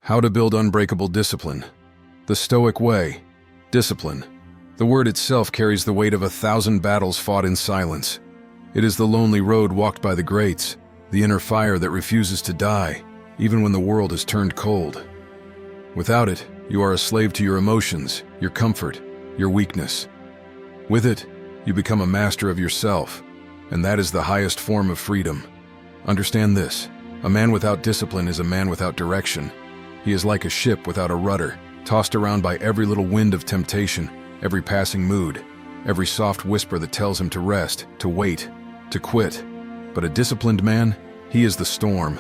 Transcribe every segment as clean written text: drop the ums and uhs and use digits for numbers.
How to build unbreakable discipline. The Stoic way. Discipline. The word itself carries the weight of 1,000 battles fought in silence. It is the lonely road walked by the greats, the inner fire that refuses to die, even when the world has turned cold. Without it, you are a slave to your emotions, your comfort, your weakness. With it, you become a master of yourself, and that is the highest form of freedom. Understand this: a man without discipline is a man without direction. He is like a ship without a rudder, tossed around by every little wind of temptation, every passing mood, every soft whisper that tells him to rest, to wait, to quit. But a disciplined man, he is the storm.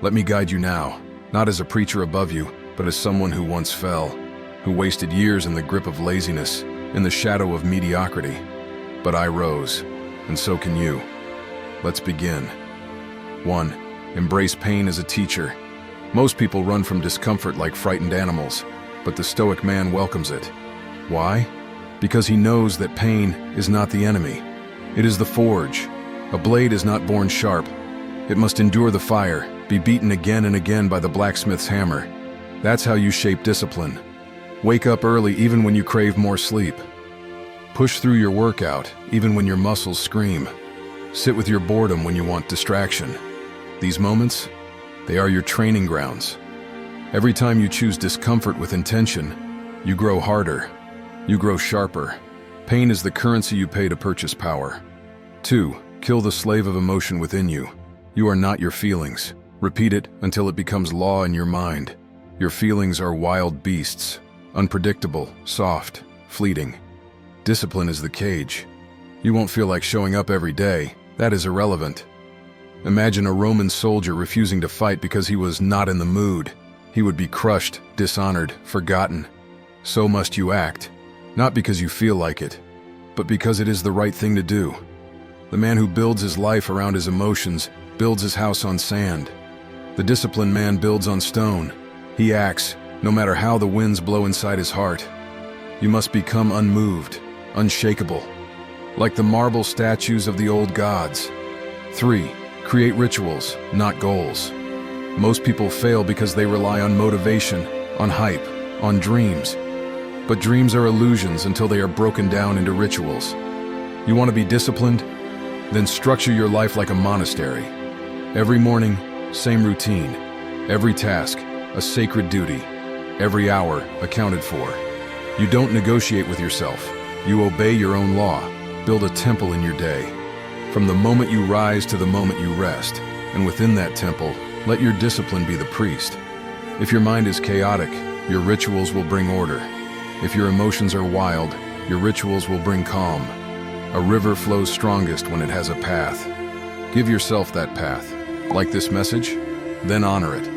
Let me guide you now, not as a preacher above you, but as someone who once fell, who wasted years in the grip of laziness, in the shadow of mediocrity. But I rose, and so can you. Let's begin. 1. Embrace pain as a teacher. Most people run from discomfort like frightened animals, but the Stoic man welcomes it. Why? Because he knows that pain is not the enemy. It is the forge. A blade is not born sharp. It must endure the fire, be beaten again and again by the blacksmith's hammer. That's how you shape discipline. Wake up early even when you crave more sleep. Push through your workout even when your muscles scream. Sit with your boredom when you want distraction. These moments, they are your training grounds. Every time you choose discomfort with intention, you grow harder. You grow sharper. Pain is the currency you pay to purchase power. 2. Kill the slave of emotion within you. You are not your feelings. Repeat it until it becomes law in your mind. Your feelings are wild beasts, unpredictable, soft, fleeting. Discipline is the cage. You won't feel like showing up every day. That is irrelevant. Imagine a Roman soldier refusing to fight because he was not in the mood. He would be crushed, dishonored, forgotten. So must you act, not because you feel like it, but because it is the right thing to do. The man who builds his life around his emotions builds his house on sand. The disciplined man builds on stone. He acts, no matter how the winds blow inside his heart. You must become unmoved, unshakable, like the marble statues of the old gods. 3. Create rituals, not goals. Most people fail because they rely on motivation, on hype, on dreams. But dreams are illusions until they are broken down into rituals. You want to be disciplined? Then structure your life like a monastery. Every morning, same routine. Every task, a sacred duty. Every hour, accounted for. You don't negotiate with yourself. You obey your own law. Build a temple in your day. From the moment you rise to the moment you rest, and within that temple, let your discipline be the priest. If your mind is chaotic, your rituals will bring order. If your emotions are wild, your rituals will bring calm. A river flows strongest when it has a path. Give yourself that path. Like this message? Then honor it.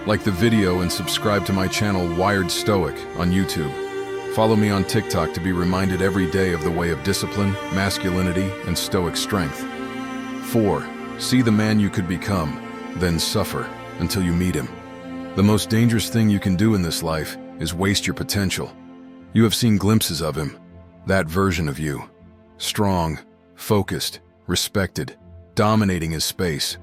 Like the video and subscribe to my channel Wired Stoic on YouTube. Follow me on TikTok to be reminded every day of the way of discipline, masculinity, and stoic strength. 4. See the man you could become, then suffer until you meet him. The most dangerous thing you can do in this life is waste your potential. You have seen glimpses of him, that version of you. Strong, focused, respected, dominating his space,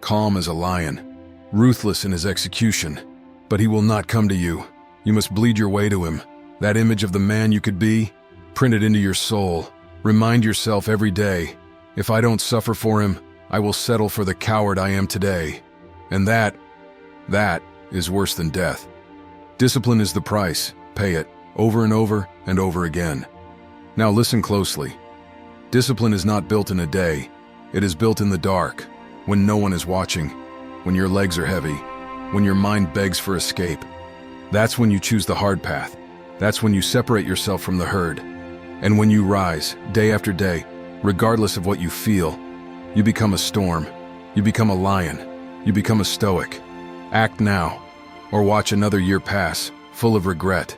calm as a lion, ruthless in his execution. But he will not come to you. You must bleed your way to him. That image of the man you could be, print it into your soul. Remind yourself every day, if I don't suffer for him, I will settle for the coward I am today. And that is worse than death. Discipline is the price. Pay it, over and over and over again. Now listen closely. Discipline is not built in a day. It is built in the dark, when no one is watching, when your legs are heavy, when your mind begs for escape. That's when you choose the hard path. That's when you separate yourself from the herd. And when you rise, day after day, regardless of what you feel, you become a storm. You become a lion. You become a stoic. Act now, or watch another year pass, full of regret.